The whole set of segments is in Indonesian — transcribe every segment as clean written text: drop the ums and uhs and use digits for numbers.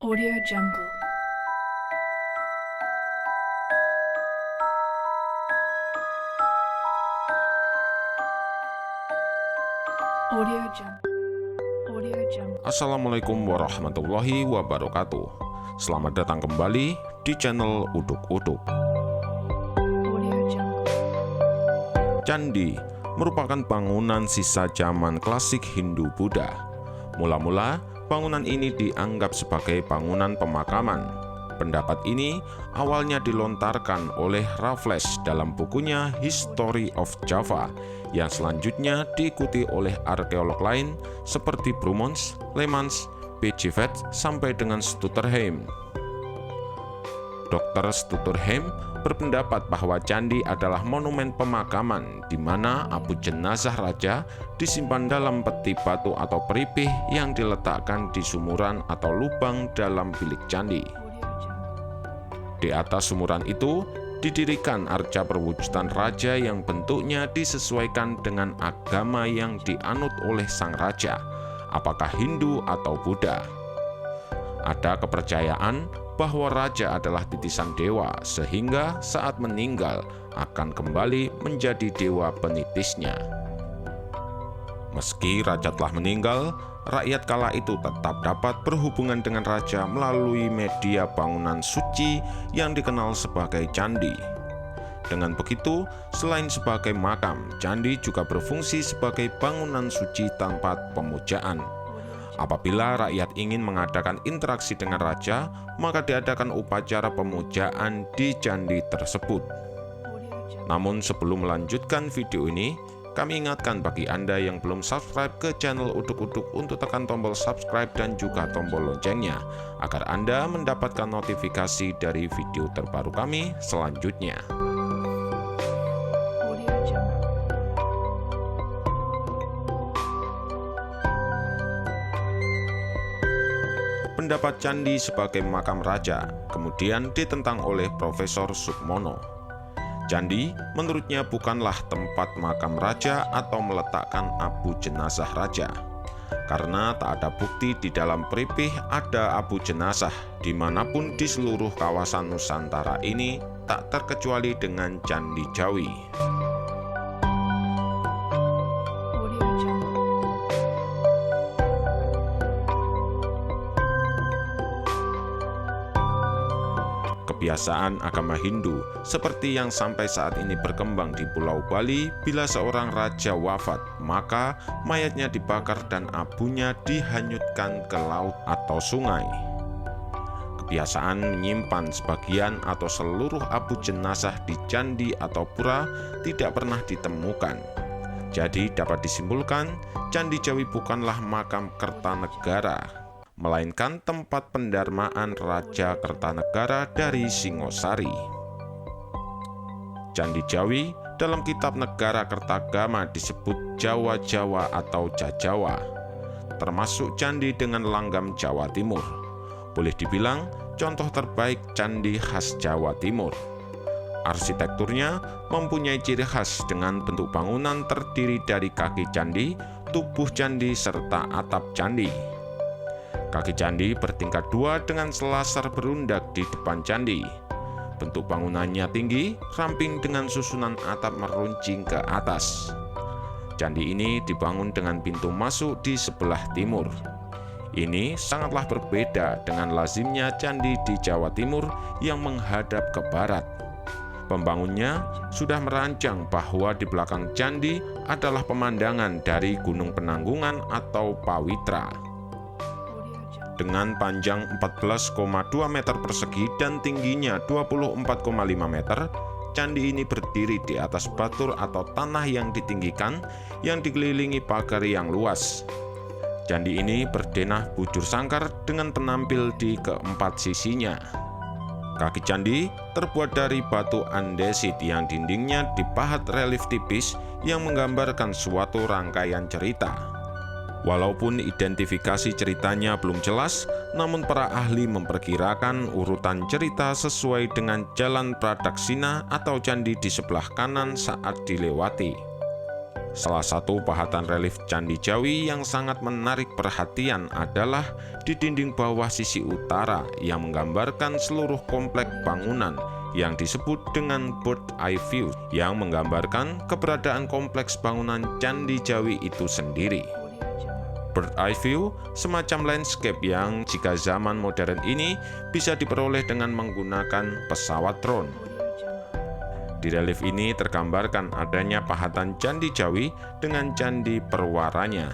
Audio Jungle. Audio Jungle. Audio Jungle. Assalamualaikum warahmatullahi wabarakatuh. Selamat datang kembali di channel Uduk-Uduk. Audio Jungle. Candi merupakan bangunan sisa zaman klasik Hindu-Buddha. Mula-mula, bangunan ini dianggap sebagai bangunan pemakaman. Pendapat ini awalnya dilontarkan oleh Raffles dalam bukunya History of Java, yang selanjutnya diikuti oleh arkeolog lain seperti Brumons, Lemans, Bejevet, sampai dengan Stutterheim. Dr. Stutterheim berpendapat bahwa candi adalah monumen pemakaman di mana abu jenazah raja disimpan dalam peti batu atau peripih yang diletakkan di sumuran atau lubang dalam bilik candi. Di atas sumuran itu didirikan arca perwujudan raja yang bentuknya disesuaikan dengan agama yang dianut oleh sang raja, apakah Hindu atau Buddha. Ada kepercayaan bahwa raja adalah titisan dewa, sehingga saat meninggal akan kembali menjadi dewa penitisnya. Meski raja telah meninggal, rakyat kala itu tetap dapat berhubungan dengan raja melalui media bangunan suci yang dikenal sebagai candi. Dengan begitu, selain sebagai makam, candi juga berfungsi sebagai bangunan suci tempat pemujaan. Apabila rakyat ingin mengadakan interaksi dengan raja, maka diadakan upacara pemujaan di candi tersebut. Namun sebelum melanjutkan video ini, kami ingatkan bagi Anda yang belum subscribe ke channel Uduk-Uduk untuk tekan tombol subscribe dan juga tombol loncengnya, agar Anda mendapatkan notifikasi dari video terbaru kami selanjutnya. Audio Jungle. Pendapat candi sebagai makam raja kemudian ditentang oleh Profesor Sukmono. Candi menurutnya bukanlah tempat makam raja atau meletakkan abu jenazah raja, karena tak ada bukti di dalam peripih ada abu jenazah dimanapun di seluruh kawasan Nusantara ini, tak terkecuali dengan Candi Jawi. Audio Jungle. Kebiasaan agama Hindu seperti yang sampai saat ini berkembang di Pulau Bali, bila seorang raja wafat, maka mayatnya dibakar dan abunya dihanyutkan ke laut atau sungai. Kebiasaan menyimpan sebagian atau seluruh abu jenazah di candi atau pura tidak pernah ditemukan. Jadi dapat disimpulkan, Candi Jawi bukanlah makam Kertanegara, melainkan tempat pendarmaan Raja Kertanegara dari Singosari. Candi Jawi dalam kitab Negara Kertagama disebut Jawa-Jawa atau Jajawa, termasuk candi dengan langgam Jawa Timur. Boleh dibilang contoh terbaik candi khas Jawa Timur. Arsitekturnya mempunyai ciri khas dengan bentuk bangunan terdiri dari kaki candi, tubuh candi, serta atap candi. Kaki candi bertingkat dua dengan selasar berundak di depan candi. Bentuk bangunannya tinggi, ramping dengan susunan atap meruncing ke atas. Candi ini dibangun dengan pintu masuk di sebelah timur. Ini sangatlah berbeda dengan lazimnya candi di Jawa Timur yang menghadap ke barat. Pembangunnya sudah merancang bahwa di belakang candi adalah pemandangan dari Gunung Penanggungan atau Pawitra. Dengan panjang 14,2 meter persegi dan tingginya 24,5 meter, candi ini berdiri di atas batur atau tanah yang ditinggikan yang dikelilingi pagar yang luas. Candi ini berdenah bujur sangkar dengan penampil di keempat sisinya. Kaki candi terbuat dari batu andesit yang dindingnya dipahat relief tipis yang menggambarkan suatu rangkaian cerita. Walaupun identifikasi ceritanya belum jelas, namun para ahli memperkirakan urutan cerita sesuai dengan jalan Pradaksina atau candi di sebelah kanan saat dilewati. Salah satu pahatan relief Candi Jawi yang sangat menarik perhatian adalah di dinding bawah sisi utara yang menggambarkan seluruh komplek bangunan yang disebut dengan bird eye view, yang menggambarkan keberadaan kompleks bangunan Candi Jawi itu sendiri. Bird eye view semacam landscape yang jika zaman modern ini bisa diperoleh dengan menggunakan pesawat drone. Di relief ini tergambarkan adanya pahatan Candi Jawi dengan candi perwaranya.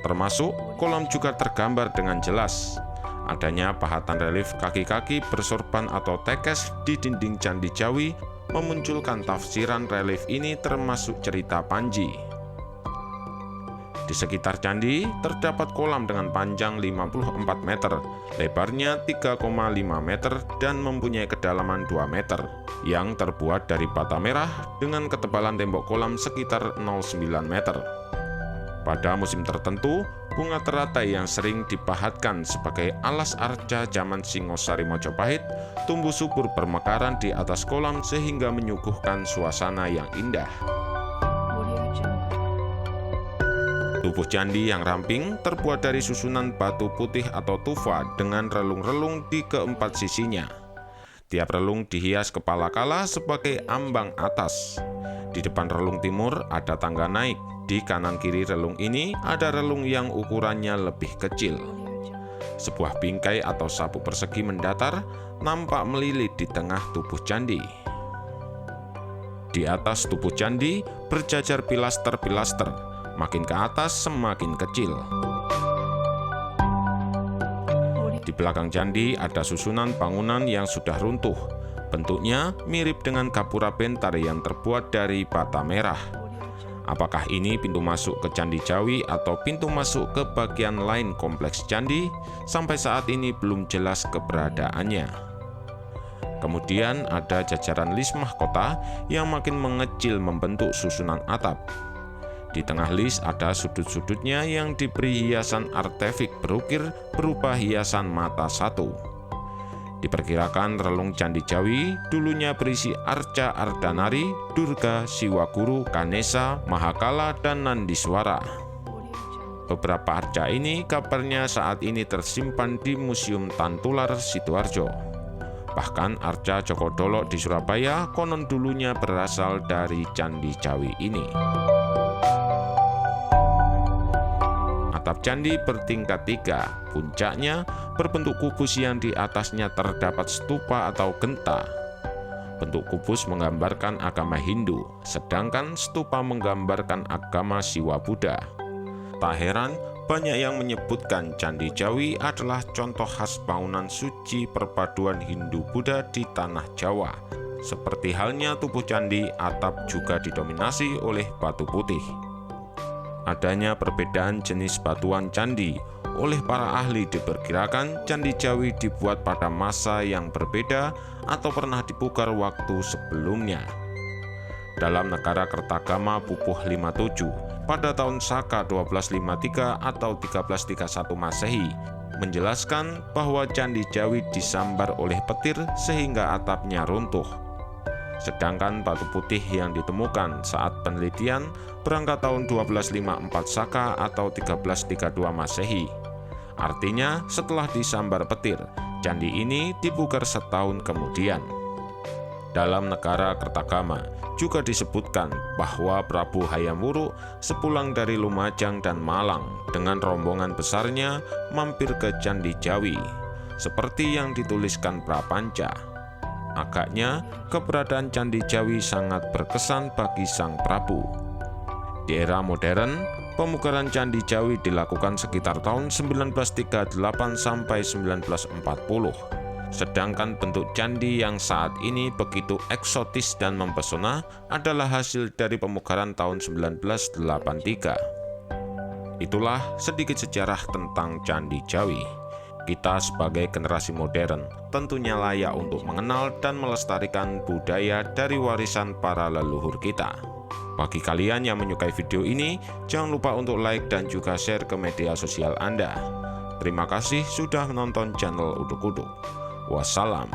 Termasuk kolam juga tergambar dengan jelas. Adanya pahatan relief kaki-kaki bersorban atau tekes di dinding Candi Jawi memunculkan tafsiran relief ini termasuk cerita Panji. Di sekitar candi terdapat kolam dengan panjang 54 meter, lebarnya 3,5 meter dan mempunyai kedalaman 2 meter, yang terbuat dari bata merah dengan ketebalan tembok kolam sekitar 0,9 meter. Pada musim tertentu, bunga teratai yang sering dipahatkan sebagai alas arca zaman Singosari Mojopahit tumbuh subur bermekaran di atas kolam sehingga menyuguhkan suasana yang indah. Tubuh candi yang ramping terbuat dari susunan batu putih atau tufa dengan relung-relung di keempat sisinya. Tiap relung dihias kepala kala sebagai ambang atas. Di depan relung timur ada tangga naik. Di kanan kiri relung ini ada relung yang ukurannya lebih kecil. Sebuah bingkai atau sapu persegi mendatar nampak melilit di tengah tubuh candi. Di atas tubuh candi berjajar pilaster-pilaster. Makin ke atas semakin kecil. Di belakang candi ada susunan bangunan yang sudah runtuh. Bentuknya mirip dengan gapura bentar yang terbuat dari bata merah. Apakah ini pintu masuk ke Candi Jawi atau pintu masuk ke bagian lain kompleks candi? Sampai saat ini belum jelas keberadaannya. Kemudian ada jajaran lis mahkota yang makin mengecil membentuk susunan atap. Di tengah lis ada sudut-sudutnya yang diberi hiasan artefik berukir berupa hiasan mata satu. Diperkirakan relung Candi Jawi dulunya berisi arca Ardanari, Durga, Siwaguru, Kanesa, Mahakala, dan Nandiswara. Beberapa arca ini kabarnya saat ini tersimpan di Museum Tantular Sidoarjo. Bahkan arca Jogodolo di Surabaya konon dulunya berasal dari Candi Jawi ini. Atap candi bertingkat 3, puncaknya berbentuk kubus yang di atasnya terdapat stupa atau genta. Bentuk kubus menggambarkan agama Hindu, sedangkan stupa menggambarkan agama Siwa Buddha. Tak heran, banyak yang menyebutkan Candi Jawi adalah contoh khas bangunan suci perpaduan Hindu-Buddha di tanah Jawa. Seperti halnya tubuh candi, atap juga didominasi oleh batu putih. Adanya perbedaan jenis batuan candi. Oleh para ahli diperkirakan Candi Jawi dibuat pada masa yang berbeda atau pernah dipugar waktu sebelumnya. Dalam Negara Kertagama Pupuh 57 pada tahun Saka 1253 atau 1331 Masehi menjelaskan bahwa Candi Jawi disambar oleh petir sehingga atapnya runtuh. Sedangkan batu putih yang ditemukan saat penelitian berangkat tahun 1254 Saka atau 1332 Masehi. Artinya setelah disambar petir, candi ini dipugar setahun kemudian. Dalam Negara Kertagama juga disebutkan bahwa Prabu Hayam Wuruk sepulang dari Lumajang dan Malang dengan rombongan besarnya mampir ke Candi Jawi, seperti yang dituliskan Prapanca. Agaknya keberadaan Candi Jawi sangat berkesan bagi sang Prabu. Di era modern, pemugaran Candi Jawi dilakukan sekitar tahun 1938 sampai 1940. Sedangkan bentuk candi yang saat ini begitu eksotis dan mempesona adalah hasil dari pemugaran tahun 1983. Itulah sedikit sejarah tentang Candi Jawi. Kita sebagai generasi modern tentunya layak untuk mengenal dan melestarikan budaya dari warisan para leluhur kita. Bagi kalian yang menyukai video ini, jangan lupa untuk like dan juga share ke media sosial Anda. Terima kasih sudah menonton channel Uduk Uduk. Wassalam.